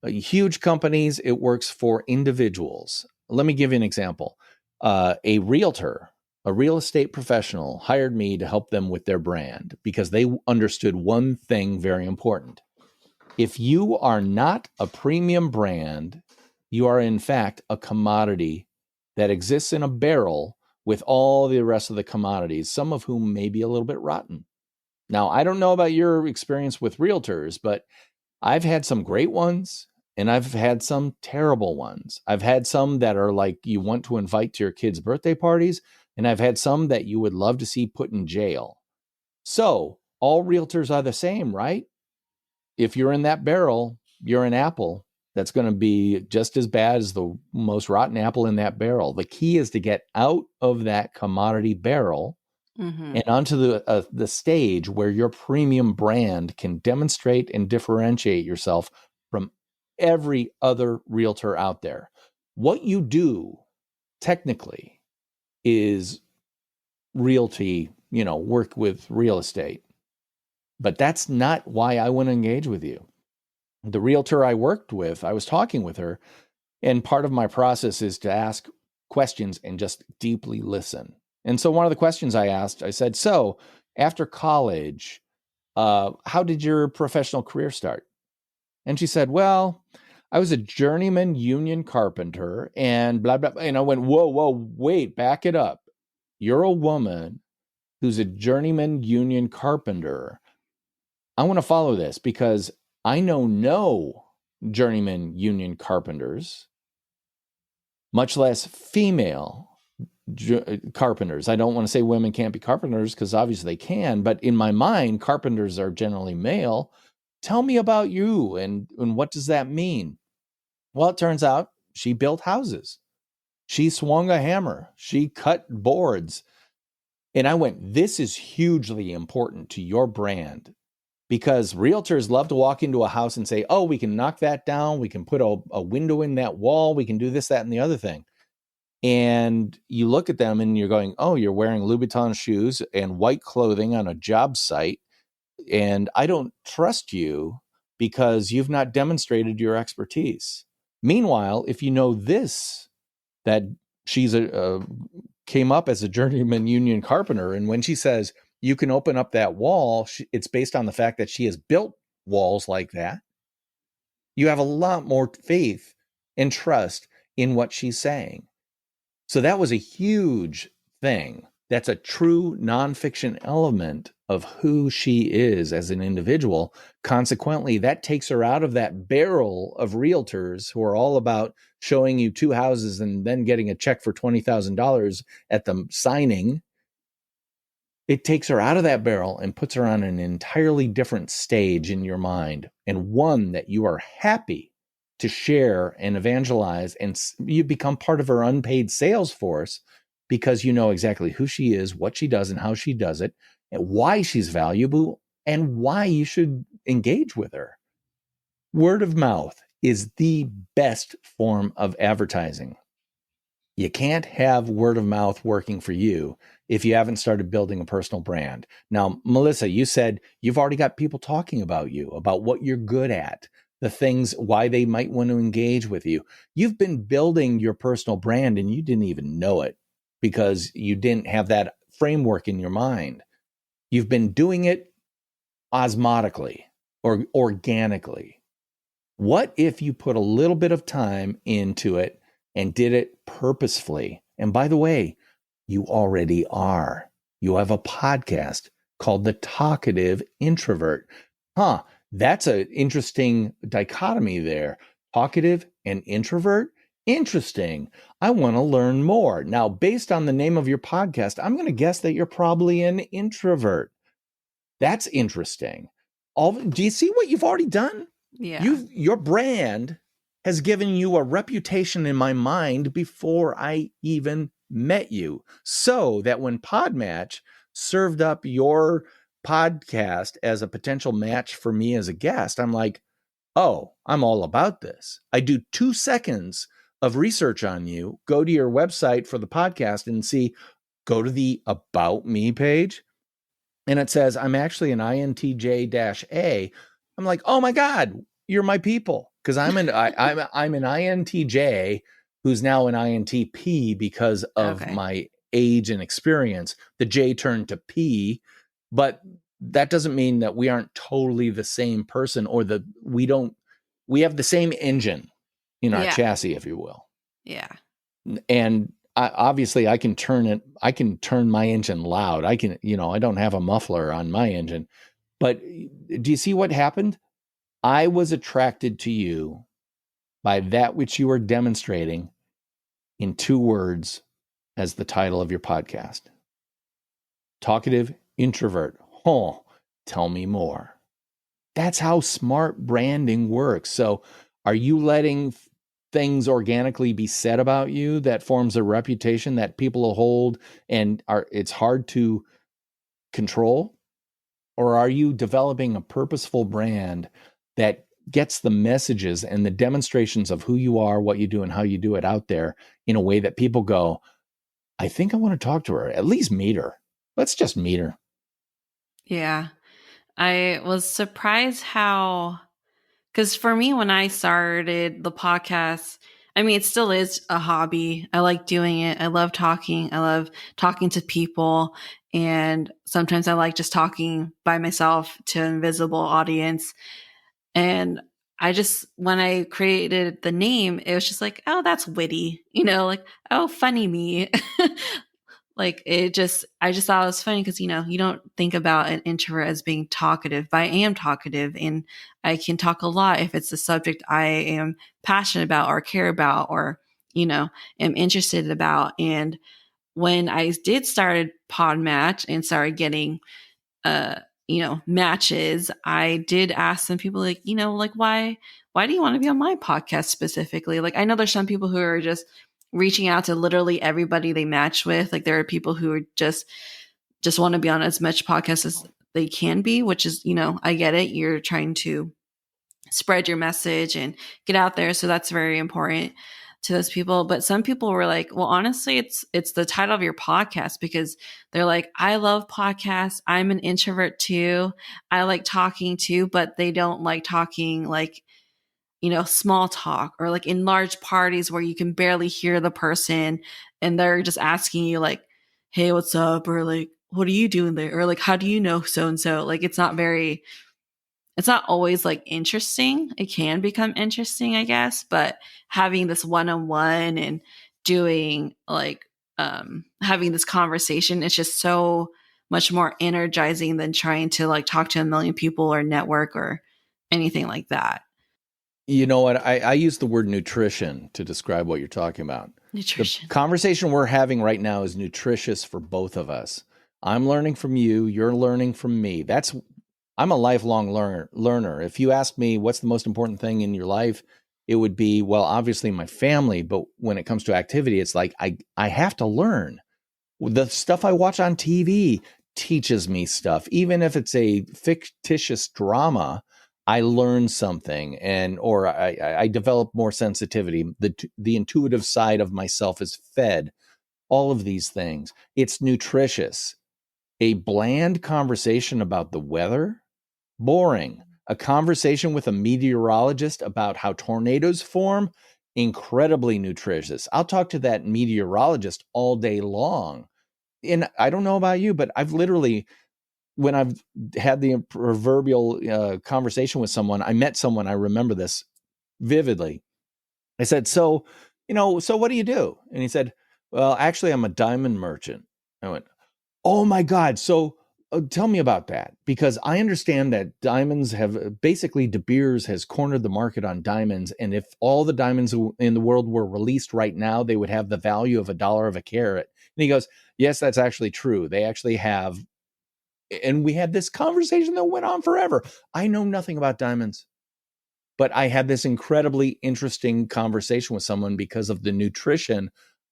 huge companies. It works for individuals. Let me give you an example. A realtor, a real estate professional hired me to help them with their brand because they understood one thing very important. If you are not a premium brand, you are in fact a commodity that exists in a barrel with all the rest of the commodities, some of whom may be a little bit rotten. Now, I don't know about your experience with realtors, but I've had some great ones and I've had some terrible ones. I've had some that are like you want to invite to your kids' birthday parties, and I've had some that you would love to see put in jail. So all realtors are the same, right? If you're in that barrel, you're an apple that's going to be just as bad as the most rotten apple in that barrel. The key is to get out of that commodity barrel and onto the stage where your premium brand can demonstrate and differentiate yourself from every other realtor out there. What you do technically is realty, work with real estate. But that's not why I want to engage with you. The realtor I worked with, I was talking with her, and part of my process is to ask questions and just deeply listen. And so one of the questions I asked, I said, so after college, how did your professional career start? And she said, well, I was a journeyman union carpenter and blah, blah. And I went, whoa, wait, back it up. You're a woman who's a journeyman union carpenter. I want to follow this because I know no journeyman union carpenters, much less female carpenters. I don't want to say women can't be carpenters because obviously they can, but in my mind, carpenters are generally male. Tell me about you and what does that mean? Well, it turns out she built houses. She swung a hammer. She cut boards. And I went, this is hugely important to your brand because realtors love to walk into a house and say, oh, we can knock that down. We can put a window in that wall. We can do this, that, and the other thing. And you look at them and you're going, oh, you're wearing Louboutin shoes and white clothing on a job site. And I don't trust you because you've not demonstrated your expertise. Meanwhile, if you know this, that she's came up as a journeyman union carpenter. And when she says you can open up that wall, it's based on the fact that she has built walls like that. You have a lot more faith and trust in what she's saying. So that was a huge thing that's a true nonfiction element of who she is as an individual. Consequently, that takes her out of that barrel of realtors who are all about showing you two houses and then getting a check for $20,000 at the signing. It takes her out of that barrel and puts her on an entirely different stage in your mind, and one that you are happy to share and evangelize, and you become part of her unpaid sales force because you know exactly who she is, what she does, and how she does it, and why she's valuable, and why you should engage with her. Word of mouth is the best form of advertising. You can't have word of mouth working for you if you haven't started building a personal brand. Now, Melissa, you said you've already got people talking about you, about what you're good at, the things, why they might want to engage with you. You've been building your personal brand and you didn't even know it because you didn't have that framework in your mind. You've been doing it osmotically or organically. What if you put a little bit of time into it and did it purposefully? And by the way, you already are. You have a podcast called The Talkative Introvert. That's an interesting dichotomy there. Talkative and introvert? Interesting. I want to learn more. Now, based on the name of your podcast, I'm going to guess that you're probably an introvert. That's interesting. Do you see what you've already done? Yeah. Your brand has given you a reputation in my mind before I even met you, so that when Podmatch served up your podcast as a potential match for me as a guest, I'm like, oh, I'm all about this. I do 2 seconds of research on you, go to your website for the podcast and go to the About Me page, and it says, I'm actually an INTJ-A. I'm like, oh my God, you're my people. Because I'm an INTJ who's now an INTP because of my age and experience. The J turned to P, but that doesn't mean that we aren't totally the same person, or we have the same engine in our chassis, if you will. Yeah. And obviously I can turn my engine loud. I don't have a muffler on my engine, but do you see what happened? I was attracted to you by that which you are demonstrating in 2 words as the title of your podcast. Talkative introvert. Tell me more. That's how smart branding works. So are you letting things organically be said about you that forms a reputation that people will hold and it's hard to control? Or are you developing a purposeful brand that gets the messages and the demonstrations of who you are, what you do, and how you do it out there in a way that people go, I think I want to talk to her, at least meet her. Let's just meet her. Yeah. I was surprised because for me, when I started the podcast, I mean, it still is a hobby. I like doing it. I love talking. I love talking to people. And sometimes I like just talking by myself to an invisible audience. And when I created the name, it was just like, oh, that's witty, like, oh, funny me. Like I just thought it was funny because, you don't think about an introvert as being talkative, but I am talkative and I can talk a lot if it's a subject I am passionate about or care about or, am interested about. And when I did started Podmatch and started getting, matches, I did ask some people like, why do you want to be on my podcast specifically? Like, I know there's some people who are just reaching out to literally everybody they match with. Like, there are people who are just want to be on as much podcasts as they can be, which is, I get it. You're trying to spread your message and get out there. So that's very important to those people. But some people were like, well, honestly, it's the title of your podcast, because they're like, I love podcasts. I'm an introvert too. I like talking too, but they don't like talking like, small talk or like in large parties where you can barely hear the person and they're just asking you like, hey, what's up? Or like, what are you doing there? Or like, how do you know so-and-so? Like, it's not always like interesting. It can become interesting, I guess, but having this one-on-one and doing like having this conversation. It's just so much more energizing than trying to like talk to a million people or network or anything like that. You know what? I use the word nutrition to describe what you're talking about. Nutrition. The conversation we're having right now is nutritious for both of us. I'm learning from you. You're learning from me. I'm a lifelong learner. If you ask me what's the most important thing in your life, it would be, well, obviously my family. But when it comes to activity, it's like I have to learn. The stuff I watch on TV teaches me stuff. Even if it's a fictitious drama, I learn something, or I develop more sensitivity. The intuitive side of myself is fed. All of these things. It's nutritious. A bland conversation about the weather, boring. A conversation with a meteorologist about how tornadoes form, incredibly nutritious. I'll talk to that meteorologist all day long. And I don't know about you, but I've literally, when I've had the proverbial conversation with someone, I met someone, I remember this vividly. I said, so what do you do? And he said, well, actually, I'm a diamond merchant. I went, oh my God. So tell me about that, because I understand that diamonds have basically De Beers has cornered the market on diamonds. And if all the diamonds in the world were released right now, they would have the value of $1 a carat. And he goes, yes, that's actually true. They actually have. And we had this conversation that went on forever. I know nothing about diamonds, but I had this incredibly interesting conversation with someone because of the nutrition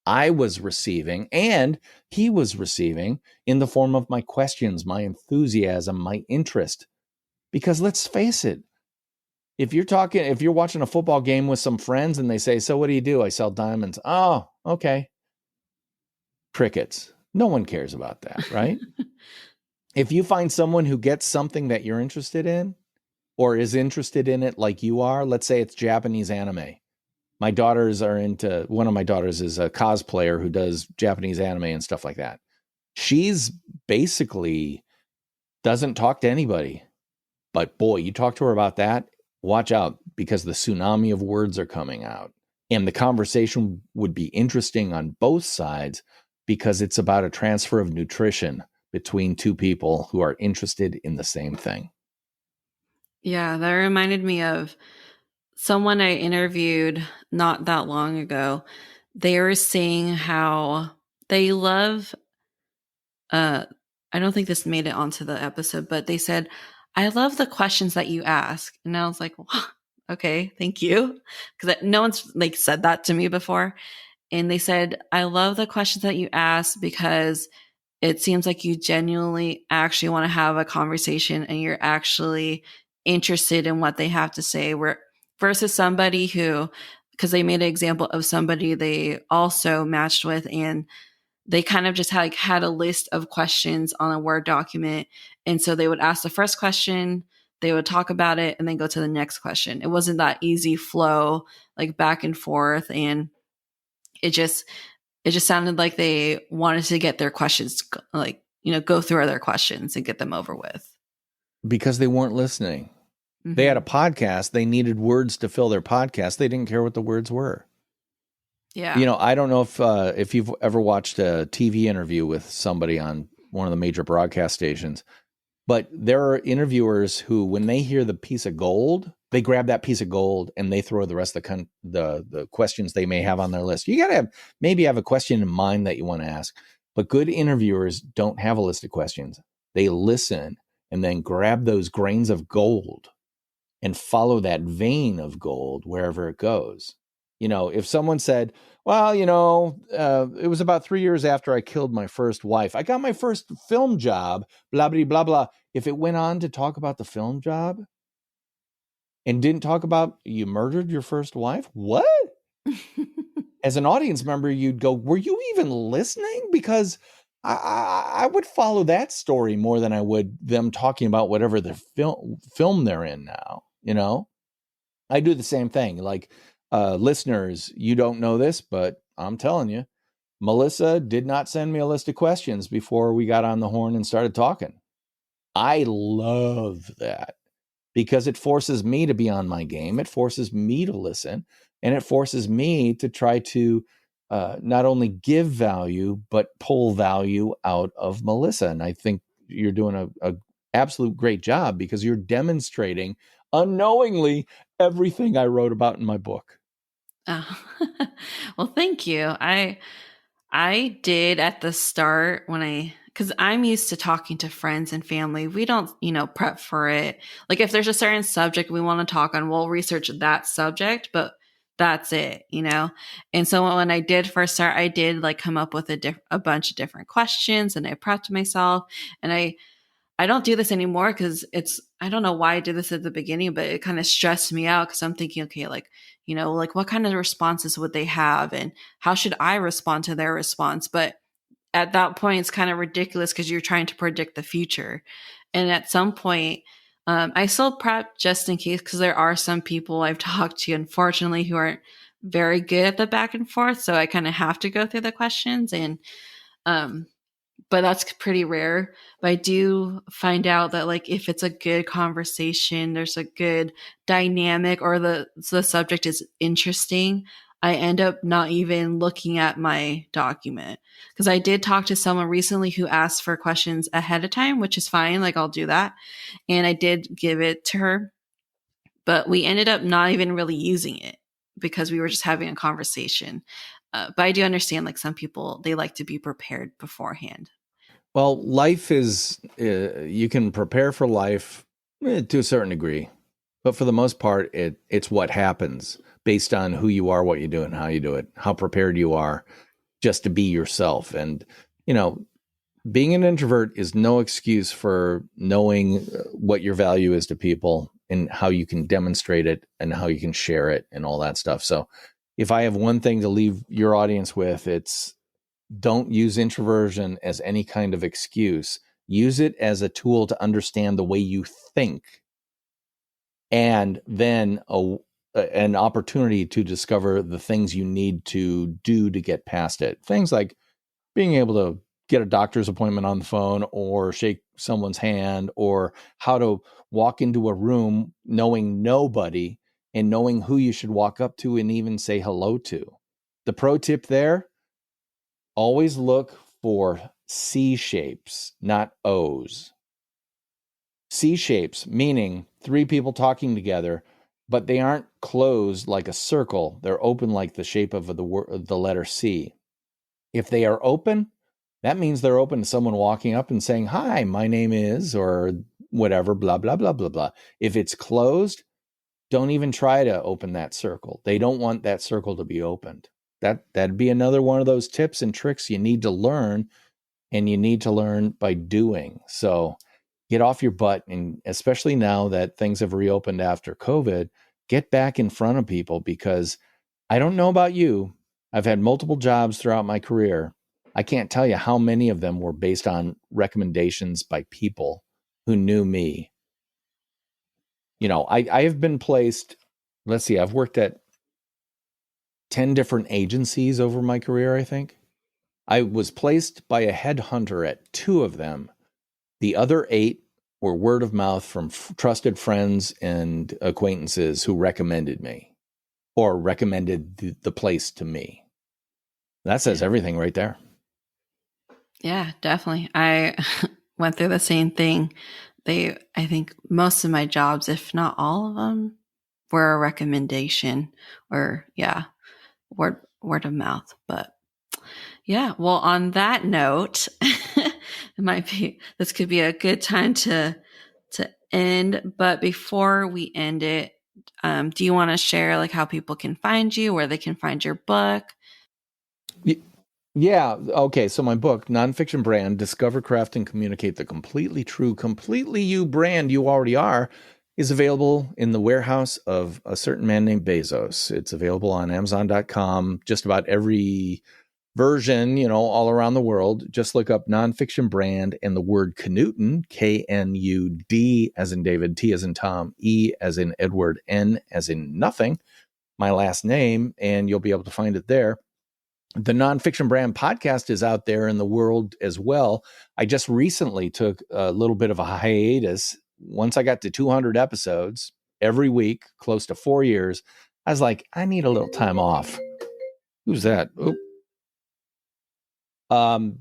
I was receiving and he was receiving in the form of my questions, my enthusiasm, my interest. Because let's face it, if you're watching a football game with some friends and they say, so what do you do? I sell diamonds. Oh, okay. Crickets. No one cares about that, right? If you find someone who gets something that you're interested in or is interested in it like you are, let's say it's Japanese anime. One of my daughters is a cosplayer who does Japanese anime and stuff like that. She's basically doesn't talk to anybody. But boy, you talk to her about that, watch out, because the tsunami of words are coming out. And the conversation would be interesting on both sides because it's about a transfer of nutrition between two people who are interested in the same thing. Yeah, that reminded me of someone I interviewed not that long ago. They were saying how they love I don't think this made it onto the episode, but they said, I love the questions that you ask. And I was like, wow, okay, thank you. Because no one's like said that to me before. And they said, I love the questions that you ask because it seems like you genuinely actually want to have a conversation and you're actually interested in what they have to say. Where versus somebody who, because they made an example of somebody they also matched with, and they kind of just had a list of questions on a Word document. And so they would ask the first question, they would talk about it, and then go to the next question. It wasn't that easy flow, like back and forth. And it just sounded like they wanted to get their questions, like, go through their questions and get them over with. Because they weren't listening. Mm-hmm. They had a podcast. They needed words to fill their podcast. They didn't care what the words were. Yeah. I don't know if you've ever watched a TV interview with somebody on one of the major broadcast stations, but there are interviewers who, when they hear the piece of gold, they grab that piece of gold and they throw the rest of the questions they may have on their list. You got to maybe have a question in mind that you want to ask, but good interviewers don't have a list of questions. They listen and then grab those grains of gold and follow that vein of gold wherever it goes. If someone said, well, it was about 3 years after I killed my first wife, I got my first film job, blah, blah, blah, blah. If it went on to talk about the film job and didn't talk about you murdered your first wife, what? As an audience member, you'd go, were you even listening? Because I would follow that story more than I would them talking about whatever the film they're in now. I do the same thing. Like, listeners, you don't know this, but I'm telling you, Melissa did not send me a list of questions before we got on the horn and started talking. I love that because it forces me to be on my game. It forces me to listen, and it forces me to try to not only give value, but pull value out of Melissa. And I think you're doing a absolute great job because you're demonstrating unknowingly everything I wrote about in my book. Oh. Well, thank you. I did at the start because I'm used to talking to friends and family. We don't, prep for it. Like if there's a certain subject we want to talk on, we'll research that subject, but that's it. And so when I did first start, I did like come up with a bunch of different questions and I prepped myself and I don't do this anymore because I don't know why I did this at the beginning, but it kind of stressed me out because I'm thinking, okay, like what kind of responses would they have and how should I respond to their response? But at that point, it's kind of ridiculous because you're trying to predict the future. And at some point, I still prep just in case because there are some people I've talked to, unfortunately, who aren't very good at the back and forth. So I kind of have to go through the questions and, um, but that's pretty rare. But I do find out that like if it's a good conversation, there's a good dynamic or the subject is interesting, I end up not even looking at my document. Because I did talk to someone recently who asked for questions ahead of time, which is fine, like I'll do that. And I did give it to her, but we ended up not even really using it because we were just having a conversation. But I do understand like some people they like to be prepared beforehand. Well, life is, you can prepare for life to a certain degree, but for the most part, it's what happens based on who you are, what you do, and how you do it, how prepared you are just to be yourself. And, being an introvert is no excuse for knowing what your value is to people and how you can demonstrate it and how you can share it and all that stuff. So if I have one thing to leave your audience with, it's don't use introversion as any kind of excuse. Use it as a tool to understand the way you think and then an opportunity to discover the things you need to do to get past it. Things like being able to get a doctor's appointment on the phone or shake someone's hand or how to walk into a room knowing nobody and knowing who you should walk up to and even say hello to. The pro tip there, always look for C shapes, not O's. C shapes, meaning three people talking together, but they aren't closed like a circle. They're open like the shape of the letter C. If they are open, that means they're open to someone walking up and saying, "Hi, my name is," or whatever, blah, blah, blah, blah, blah. If it's closed, don't even try to open that circle. They don't want that circle to be opened. That'd be another one of those tips and tricks you need to learn, and you need to learn by doing. So get off your butt, and especially now that things have reopened after COVID, get back in front of people because I don't know about you. I've had multiple jobs throughout my career. I can't tell you how many of them were based on recommendations by people who knew me. I have been placed, let's see, I've worked at 10 different agencies over my career, I think. I was placed by a headhunter at 2 of them. The other 8 were word of mouth from trusted friends and acquaintances who recommended me or recommended the place to me. That says everything right there. Yeah, definitely. I went through the same thing. I think most of my jobs, if not all of them, were a recommendation or yeah, word of mouth. But yeah, well, on that note, this could be a good time to end. But before we end it, do you want to share like how people can find you, where they can find your book? Yeah. Okay. So my book, Nonfiction Brand, Discover, Craft, and Communicate the Completely True, Completely You brand you already are, is available in the warehouse of a certain man named Bezos. It's available on Amazon.com, just about every version, all around the world. Just look up Nonfiction Brand and the word Knudten, Knud, as in David, T as in Tom, E as in Edward, N as in nothing, my last name, and you'll be able to find it there. The Nonfiction Brand podcast is out there in the world as well. I just recently took a little bit of a hiatus. Once I got to 200 episodes every week, close to 4 years, I was like, I need a little time off. Who's that? Oh, I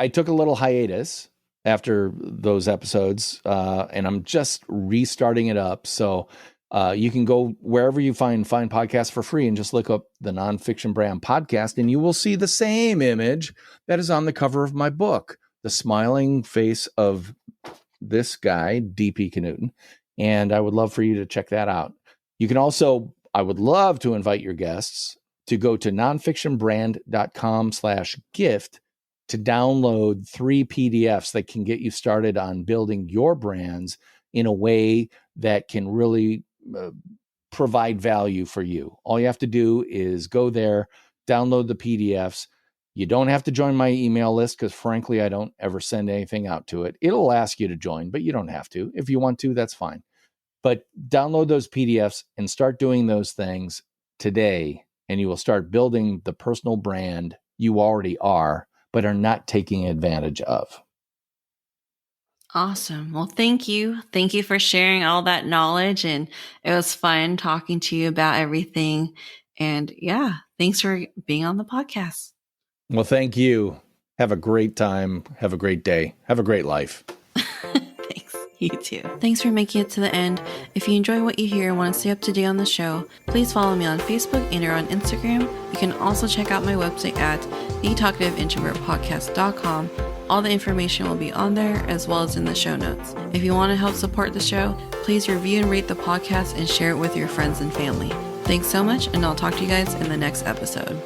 took a little hiatus after those episodes, and I'm just restarting it up. So you can go wherever you find podcasts for free and just look up the Nonfiction Brand podcast, and you will see the same image that is on the cover of my book, the smiling face of this guy, DP Knudten. And I would love for you to check that out. You can also, I would love to invite your guests to go to nonfictionbrand.com/gift to download 3 PDFs that can get you started on building your brands in a way that can really provide value for you. All you have to do is go there, download the PDFs. You don't have to join my email list because frankly, I don't ever send anything out to it. It'll ask you to join, but you don't have to. If you want to, that's fine. But download those PDFs and start doing those things today, and you will start building the personal brand you already are, but are not taking advantage of. Awesome. Well, thank you. Thank you for sharing all that knowledge. And it was fun talking to you about everything. And yeah, thanks for being on the podcast. Well, thank you. Have a great time. Have a great day. Have a great life. Thanks. You too. Thanks for making it to the end. If you enjoy what you hear and want to stay up to date on the show, please follow me on Facebook and or on Instagram. You can also check out my website at thetalkativeintrovertpodcast.com. All the information will be on there as well as in the show notes. If you want to help support the show, please review and rate the podcast and share it with your friends and family. Thanks so much, and I'll talk to you guys in the next episode.